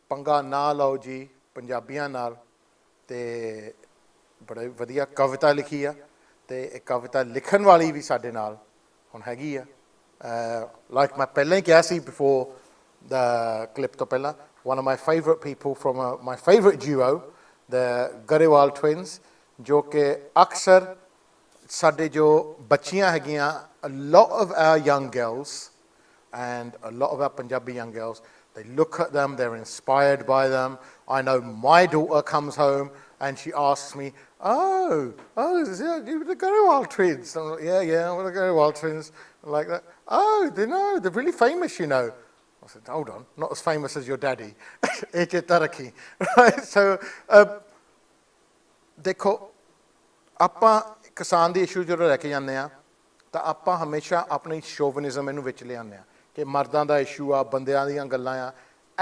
ਪੰਗਾ ਨਾ ਲਓ ਜੀ ਪੰਜਾਬੀਆਂ ਨਾਲ ਤੇ ਬੜੇ ਵਧੀਆ ਕਵਿਤਾ ਲਿਖੀ ਆ ਤੇ ਇਹ ਕਵਿਤਾ ਲਿਖਣ ਵਾਲੀ ਵੀ ਸਾਡੇ ਨਾਲ ਹੁਣ ਹੈਗੀ ਆ ਲਾਈਕ ਮੈਂ ਪਹਿਲਾਂ ਹੀ ਕਿਹਾ ਸੀ ਬਿਫੋਰ the clip ਤੋਂ ਪਹਿਲਾਂ one of my favorite people from my favorite duo the Grewal twins ਜੋ ਕਿ ਅਕਸਰ ਸਾਡੇ ਜੋ ਬੱਚੀਆਂ ਹੈਗੀਆਂ a lot of our young girls and a lot of our Punjabi young girls, they look at them, they're inspired by them. I know my daughter comes home and she asks me, you're the Grewal twins. I'm like, yeah, we're the Grewal twins. Like that. Oh, they know, they're really famous, you know. I said, hold on, not as famous as your daddy. Right? So, ਦੇਖੋ ਆਪਾਂ ਕਿਸਾਨ ਦੀ issue ਜਦੋਂ ਲੈ ਕੇ ਜਾਂਦੇ ਆ ਤਾਂ ਆਪਾਂ ਹਮੇਸ਼ਾ ਆਪਣੀ ਸ਼ੋਵਨਿਜ਼ਮ ਇਹਨੂੰ ਵਿੱਚ ਲਿਆਉਂਦੇ ਆ ਕਿ ਮਰਦਾਂ ਦਾ ਇਸ਼ੂ ਆ ਬੰਦਿਆਂ ਦੀਆਂ ਗੱਲਾਂ ਆ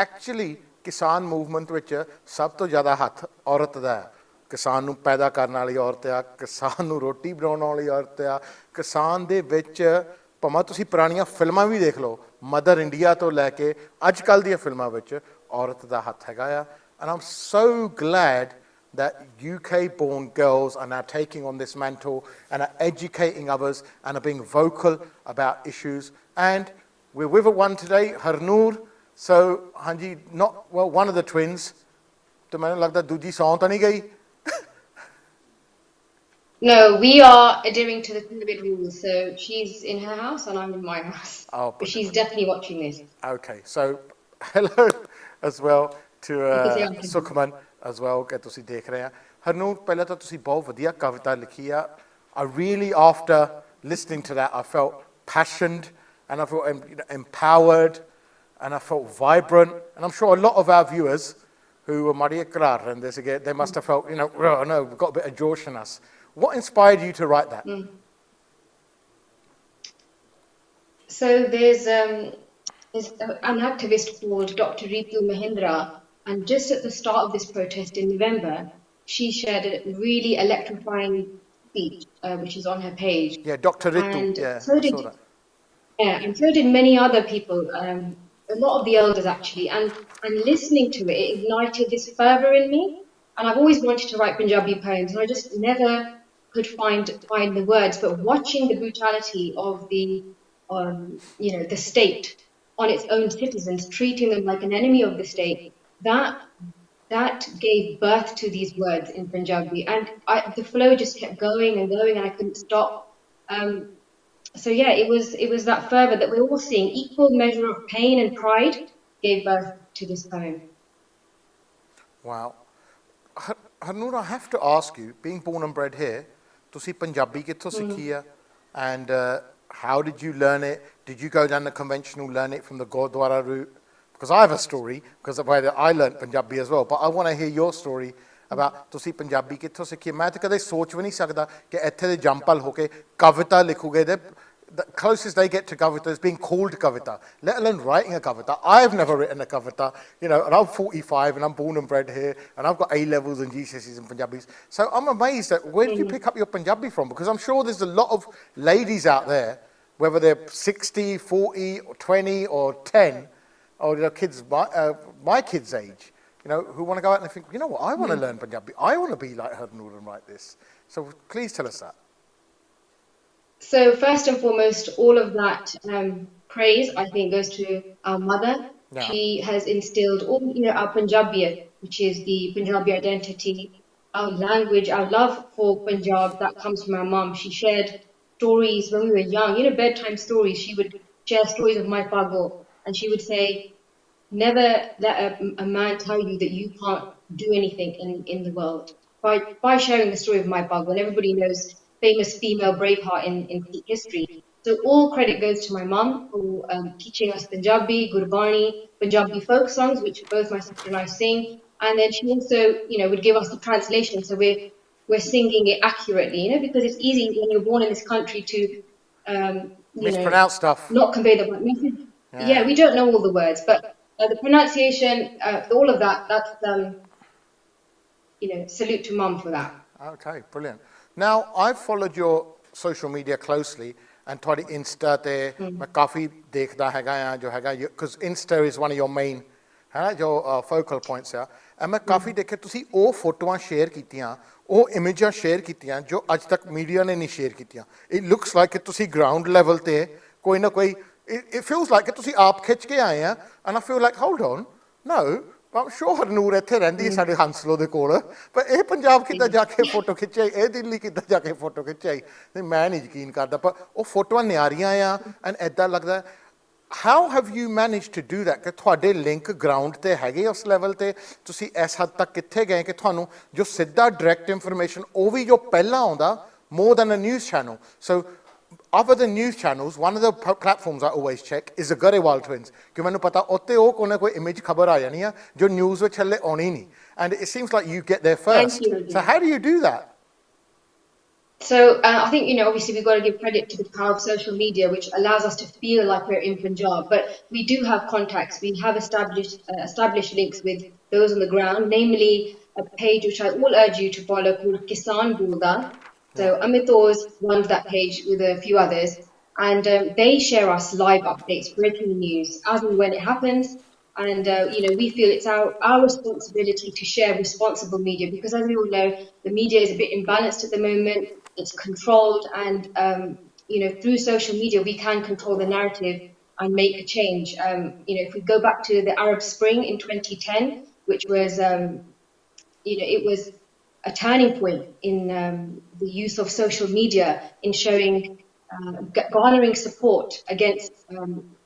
ਐਕਚੁਅਲੀ ਕਿਸਾਨ ਮੂਵਮੈਂਟ ਵਿੱਚ ਸਭ ਤੋਂ ਜ਼ਿਆਦਾ ਹੱਥ ਔਰਤ ਦਾ ਹੈ ਕਿਸਾਨ ਨੂੰ ਪੈਦਾ ਕਰਨ ਵਾਲੀ ਔਰਤ ਆ ਕਿਸਾਨ ਨੂੰ ਰੋਟੀ ਬਣਾਉਣ ਵਾਲੀ ਔਰਤ ਆ ਕਿਸਾਨ ਦੇ ਵਿੱਚ ਭਾਵੇਂ ਤੁਸੀਂ ਪੁਰਾਣੀਆਂ ਫਿਲਮਾਂ ਵੀ ਦੇਖ ਲਓ ਮਦਰ ਇੰਡੀਆ ਤੋਂ ਲੈ ਕੇ ਅੱਜ ਕੱਲ੍ਹ ਦੀਆਂ ਫਿਲਮਾਂ ਵਿੱਚ ਔਰਤ ਦਾ ਹੱਥ ਹੈਗਾ ਆ and Aam so Glade that UK-born girls are now taking on this mantle and are educating others and are being vocal about issues. And we're with one today, Hernoor. So, Hanji, not, well, one of the twins. To me like that dooji song to nahi gayi. No, we are adhering to the Tindabit rules. So she's in her house and I'm in my house. Oh, but she's definitely watching this. Okay, so hello as well to Sukhman. as well ਕਿ ਤੁਸੀਂ ਦੇਖ ਰਹੇ ਆ ਹਰਨੂਰ ਪਹਿਲਾਂ ਤਾਂ ਤੁਸੀਂ ਬਹੁਤ ਵਧੀਆ ਕਵਿਤਾ ਲਿਖੀ ਆ I really after listening to that I felt passionate and I felt empowered and I felt vibrant and I'm sure a lot of our viewers who were ਮਾੜੀਏ ਘਰਾਰ ਰਹਿੰਦੇ ਸੀਗੇ they must have felt oh no we've got a bit of josh in us. What inspired you to write that? So there's an activist called Dr. Ritu Mahindra. And just at the start of this protest in November, she shared a really electrifying speech, which is on her page. Yeah, Dr. Ritu. And yeah, so did, and so did many other people, a lot of the elders actually. And listening to it, it ignited this fervor in me. And I've always wanted to write Punjabi poems, and I just never could find the words. But watching the brutality of the state on its own citizens, treating them like an enemy of the state. That gave birth to these words in Punjabi, and the flow just kept going and going, and I couldn't stop. So yeah, it was that fervor that we're all seeing. Equal measure of pain and pride gave birth to this poem. Wow, Hernoor, I have to ask you, being born and bred here, ਤੁਸੀਂ ਪੰਜਾਬੀ ਕਿੱਥੋਂ ਸਿੱਖੀ ਆ, and how did you learn it? Did you go down the conventional learn it from the Gurdwara route? Because I have a story, because of the way that I learnt Punjabi as well. But I want to hear your story about ਤੁਸੀਂ ਪੰਜਾਬੀ ਕਿੱਥੋਂ ਸਿੱਖੀ ਮੈਂ ਤਾਂ ਕਦੇ ਸੋਚ ਵੀ ਨਹੀਂ ਸਕਦਾ ਕਿ ਇੱਥੇ ਦੇ ਜੰਪਲ ਹੋ ਕੇ ਕਵਿਤਾ ਲਿਖੋਗੇ the closest they get to kavita is being called kavita, let alone writing a kavita. I've never written a kavita, and I'm 45 and I'm born and bred here and I've got A-levels and GCSEs and Punjabis. So I'm amazed at where did you pick up your Punjabi from? Because I'm sure there's a lot of ladies out there, whether they're 60, 40 or 20 or 10, or kids my kids' age, who want to go out and think, what, I want to learn Punjabi. I want to be like Hernoor and write this. So please tell us that. So first and foremost, all of that praise, I think, goes to our mother. Yeah. She has instilled all, our Punjabiyat, which is the Punjabi identity, our language, our love for Punjab, that comes from our mum. She shared stories when we were young, bedtime stories. She would share stories of my pago. And she would say, never let a man tell you that you can't do anything in the world. By sharing the story of my Pago, and everybody knows famous female braveheart in Sikh history. So all credit goes to my mum for teaching us Punjabi, Gurbani, Punjabi folk songs, which both my sister and I sing. And then she also, would give us the translation. So we're singing it accurately, because it's easy when you're born in this country to, mispronounce stuff. Not convey the message. Yeah, we don't know all the words, but the pronunciation, all of that, that's, salute to mum for that. Okay, brilliant. Now, I've followed your social media closely and ਤੁਹਾਡੀ Insta ਤੇ ਮੈਂ ਕਾਫੀ ਦੇਖਦਾ ਹੈਗਾ ਆ ਜੋ ਹੈਗਾ because Insta is one of your main है ना जो फोकल पॉइंट्स आ मैं काफ़ी देखे तुसी ਉਹ ਫੋਟੋਆਂ ਸ਼ੇਅਰ ਕੀਤੀਆਂ ਉਹ ਇਮੇਜਾਂ ਸ਼ੇਅਰ ਕੀਤੀਆਂ ਜੋ ਅੱਜ ਤੱਕ ਮੀਡੀਆ ਨੇ ਨਹੀਂ ਸ਼ੇਅਰ ਕੀਤੀਆਂ ਇਟ ਲੁਕਸ ਲਾਈਕ ਕਿ ਤੁਸੀਂ ਗਰਾਊਂਡ ਲੈਵਲ ਤੇ ਕੋਈ ਨਾ ਕੋਈ it feels like ਕਿ ਤੁਸੀਂ ਆਪ ਖਿੱਚ ਕੇ ਆਏ ਆ and I feel like hold on no I'm sure Harnoor ਇੱਥੇ ਰਹਿੰਦੀ ਹੈ ਸਾਡੇ ਹੰਸਲੋ ਦੇ ਕੋਲ ਪਰ ਇਹ ਪੰਜਾਬ ਕਿੱਦਾਂ ਜਾ ਕੇ ਫੋਟੋ ਖਿੱਚਿਆ ਇਹ ਦਿੱਲੀ ਕਿੱਦਾਂ ਜਾ ਕੇ ਫੋਟੋ ਖਿੱਚਿਆ ਮੈਂ ਨਹੀਂ ਯਕੀਨ ਕਰਦਾ ਪਰ ਉਹ ਫੋਟੋਆਂ ਨਿਆਰੀਆਂ ਆ ਐਂਡ ਇੱਦਾਂ ਲੱਗਦਾ how have you managed to do that ਕਿ ਤੁਹਾਡੇ ਲਿੰਕ ਗਰਾਊਂਡ ਤੇ ਹੈਗੇ ਉਸ ਲੈਵਲ ਤੇ ਤੁਸੀਂ ਇਸ ਹੱਦ ਤੱਕ ਕਿੱਥੇ ਗਏ ਕਿ ਤੁਹਾਨੂੰ ਜੋ ਸਿੱਧਾ ਡਾਇਰੈਕਟ ਇਨਫੋਰਮੇਸ਼ਨ ਉਹ ਵੀ ਜੋ ਪਹਿਲਾਂ ਆਉਂਦਾ more than a news channel so other than news channels one of the platforms I always check is the Grewal twins ਕਿ ਮੈਨੂੰ ਪਤਾ ਉੱਤੇ ਉਹ ਕੋਈ image ਖਬਰ ਆ ਜਾਣੀ ਆ ਜੋ ਨਿਊਜ਼ ਵਿੱਚ ਹਲੇ ਆਉਣੀ ਨਹੀਂ and it seems like you get there first so how do you do that So I think, obviously we've got to give credit to the power of social media, which allows us to feel like we're in Punjab. But we do have contacts. We have established links with those on the ground, namely a page which I all urge you to follow called Kisaans. So Amitor's runs that page with a few others. And they share us live updates, breaking news, as and when it happens. And, we feel it's our responsibility to share responsible media because, as we all know, the media is a bit imbalanced at the moment. It's controlled and, through social media, we can control the narrative and make a change. If we go back to the Arab Spring in 2010, which was, it was a turning point in the use of social media in showing, garnering support against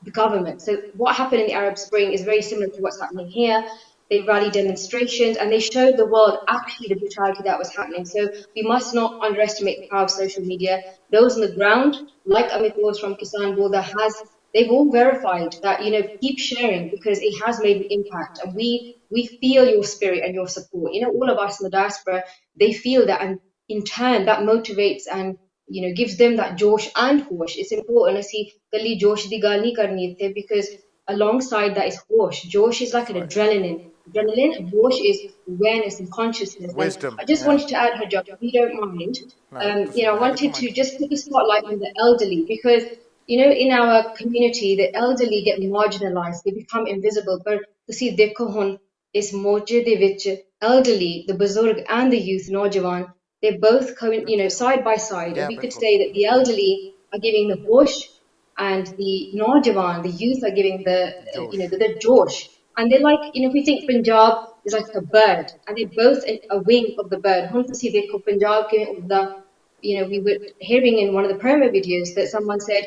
the government. So what happened in the Arab Spring is very similar to what's happening here. They rallied demonstrations and they showed the world actually the brutality that was happening. So we must not underestimate the power of social media. Those on the ground, like Amit Bose from Kisaans, they've all verified that, keep sharing because it has made an impact. And we feel your spirit and your support. All of us in the diaspora, they feel that and in turn that motivates and, gives them that josh and hosh. It's important to see Gali josh di gal nahi karni itthe because alongside that is hosh. Josh is like an adrenaline. And hosh is awareness and consciousness. Wisdom. And I just wanted to add her job, if you don't mind. I wanted to just put the spotlight on the elderly because, in our community, the elderly get marginalized. They become invisible. But to see dekho hun is moje de vich elderly, the buzurg and the youth, Naujawan, they're both side by side. And we could say that the elderly are giving the hosh and the Naujawan, the youth, are giving the josh. And they're like, if we think Punjab is like a bird, and they're both a wing of the bird. Hum tusi dekho Punjab ke udda, we were hearing in one of the promo videos that someone said,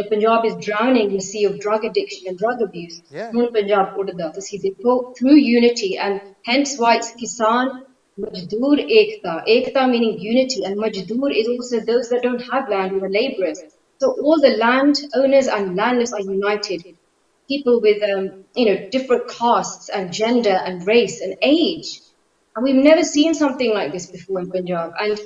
Punjab is drowning in a sea of drug addiction and drug abuse. Hum Punjab udda tusi dekho through unity, and hence why it's Kisan, Majdoor, Ekta. Ekta meaning unity, and Majdoor is also those that don't have land, who are labourers. So all the land owners and landless are united. People with, different castes and gender and race and age. And we've never seen something like this before in Punjab. And,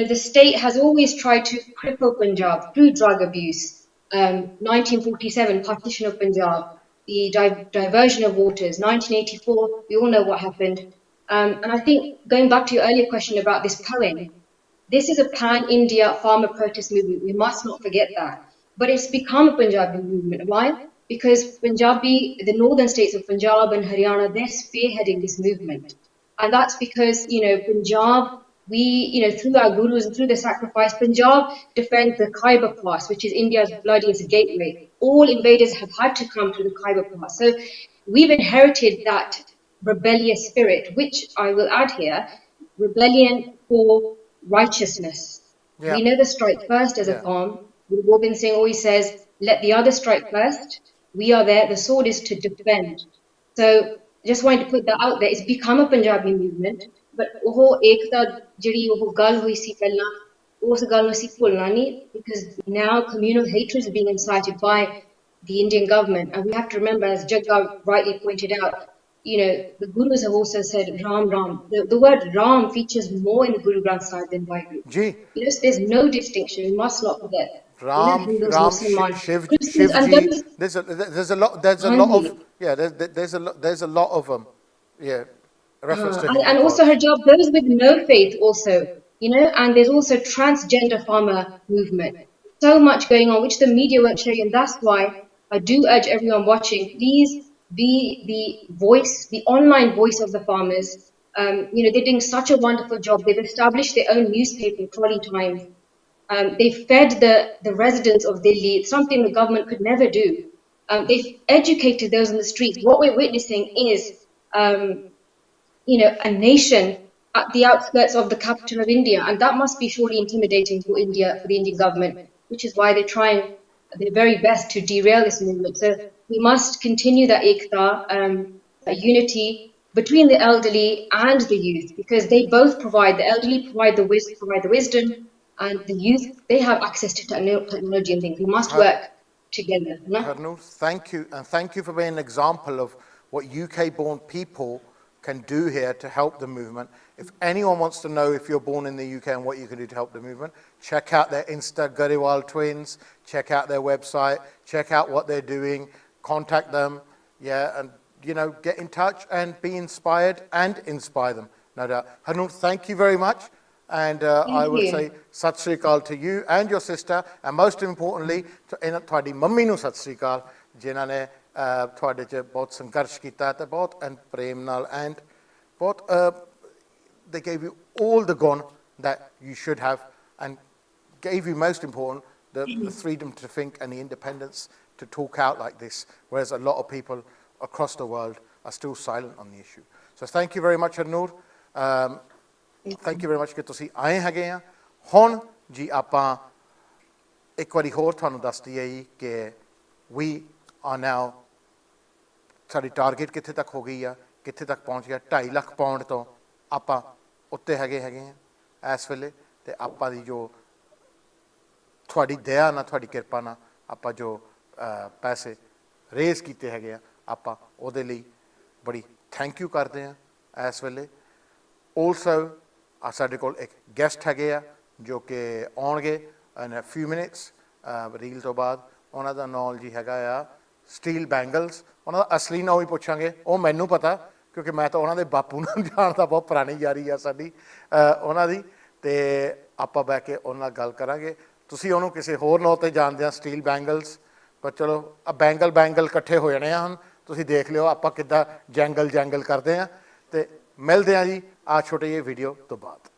the state has always tried to cripple Punjab through drug abuse. 1947, partition of Punjab, the diversion of waters. 1984, we all know what happened. And I think, going back to your earlier question about this poem, this is a pan-India farmer protest movement. We must not forget that. But it's become a Punjabi movement. Why? Because the northern states of Punjab and Haryana, they're spearheading this movement. And that's because, Punjab, through our gurus and through the sacrifice, Punjab defends the Khyber Pass, which is India's bloodiest gateway. All invaders have had to come through the Khyber Pass. So we've inherited that rebellious spirit, which I will add here, rebellion for righteousness. Yeah. We never strike first as a farm. Guru Gobind Singh always says, let the other strike first. We are there. The sword is to defend. So just wanted to put that out there. It's become a Punjabi movement. But oho ekta jiri oho gal hui si pehla, us gal nu si bhulna nahi, because now communal hatred is being incited by the Indian government. And we have to remember, as Jagga rightly pointed out, the Gurus have also said Ram Ram. The word Ram features more in the Guru Granth Sahib than Vaheguru. There's no distinction. We must not forget. Ram, Shiv, Shivji. There's a lot of reference to him. And also hijab, those with no faith also, and there's also transgender farmer movement. So much going on, which the media won't show you, and that's why I do urge everyone watching, please be the voice, the online voice of the farmers. They're doing such a wonderful job. They've established their own newspaper, Trolley Times. They've fed the residents of Delhi. It's something the government could never do. They've educated those in the streets. What we're witnessing is um, a nation at the outskirts of the capital of India, and that must be surely intimidating for India, for the Indian government, which is why they're trying their very best to derail this movement. So we must continue that ekta, that unity between the elderly and the youth, because they both provide, the elderly provide the wisdom, and the youth, they have access to technology and things. We must work together. Hernoor, thank you, and thank you for being an example of what UK-born people can do here to help the movement. If anyone wants to know if you're born in the UK and what you can do to help the movement, check out their Insta, Grewal Twins, check out their website, check out what they're doing, contact them, and get in touch and be inspired and inspire them, no doubt. Hernoor, thank you very much. And I will say Sat Sri Akal to you and your sister, and most importantly, ਤੁਹਾਡੀ mummy ਨੂੰ ਸਤਿ ਸ੍ਰੀ ਅਕਾਲ, ਜਿਨ੍ਹਾਂ ਨੇ ਤੁਹਾਡੇ 'ਚ ਬਹੁਤ ਸੰਘਰਸ਼ ਕੀਤਾ ਤੇ ਬਹੁਤ ਪ੍ਰੇਮ ਨਾਲ and ਬਹੁਤ they gave you all the gun that you should have and gave you, most important, the freedom to think and the independence to talk out like this, whereas a lot of people across the world are still silent on the issue. So thank you very much, Hernoor. Thank you very much ਕਿ ਤੁਸੀਂ ਆਏ ਹੈਗੇ ਆ। ਹੁਣ ਜੀ ਆਪਾਂ ਇੱਕ ਵਾਰੀ ਹੋਰ ਤੁਹਾਨੂੰ ਦੱਸ ਦਈਏ ਜੀ ਕਿ we are now, ਸਾਡੀ ਟਾਰਗੇਟ ਕਿੱਥੇ ਤੱਕ ਹੋ ਗਈ ਆ, ਕਿੱਥੇ ਤੱਕ ਪਹੁੰਚ ਗਿਆ। 2.5 ਲੱਖ ਪਾਉਂਡ ਤੋਂ ਆਪਾਂ ਉੱਤੇ ਹੈਗੇ ਆ ਇਸ ਵੇਲੇ, ਤੇ ਆਪਾਂ ਦੀ ਜੋ ਤੁਹਾਡੀ ਦਇਆ ਨਾਲ, ਤੁਹਾਡੀ ਕਿਰਪਾ ਨਾਲ ਆਪਾਂ ਜੋ ਪੈਸੇ ਰੇਜ਼ ਕੀਤੇ ਹੈਗੇ ਆ, ਆਪਾਂ ਉਹਦੇ ਲਈ ਬੜੀ ਥੈਂਕ ਯੂ ਕਰਦੇ ਆ ਇਸ ਵੇਲੇ। Also ਸਾਡੇ ਕੋਲ ਇੱਕ ਗੈਸਟ ਹੈਗੇ ਆ ਜੋ ਕਿ ਆਉਣਗੇ in a few minutes reel ਤੋਂ ਬਾਅਦ। ਉਹਨਾਂ ਦਾ ਨਾਮ ਜੀ ਹੈਗਾ ਆ ਸਟੀਲ ਬੈਂਗਲਸ। ਉਹਨਾਂ ਦਾ ਅਸਲੀ ਨਾਮ ਵੀ ਪੁੱਛਾਂਗੇ, ਉਹ ਮੈਨੂੰ ਪਤਾ ਕਿਉਂਕਿ ਮੈਂ ਤਾਂ ਉਹਨਾਂ ਦੇ ਬਾਪੂ ਨਾਲ ਜਾਣਦਾ, ਬਹੁਤ ਪੁਰਾਣੀ ਯਾਰੀ ਆ ਸਾਡੀ ਉਹਨਾਂ ਦੀ, ਅਤੇ ਆਪਾਂ ਬਹਿ ਕੇ ਉਹਨਾਂ ਨਾਲ ਗੱਲ ਕਰਾਂਗੇ। ਤੁਸੀਂ ਉਹਨੂੰ ਕਿਸੇ ਹੋਰ ਨਾਂ 'ਤੇ ਜਾਣਦੇ ਆ, ਸਟੀਲ ਬੈਂਗਲਸ, ਪਰ ਚਲੋ ਬੈਂਗਲ ਇਕੱਠੇ ਹੋ ਜਾਣੇ ਆ ਹੁਣ, ਤੁਸੀਂ ਦੇਖ ਲਿਓ ਆਪਾਂ ਕਿੱਦਾਂ ਜੈਂਗਲ ਕਰਦੇ ਹਾਂ, ਅਤੇ ਮਿਲਦੇ ਹਾਂ ਜੀ ਆ ਛੋਟੇ ਜਿਹੇ ਵੀਡੀਓ ਤੋਂ ਬਾਅਦ।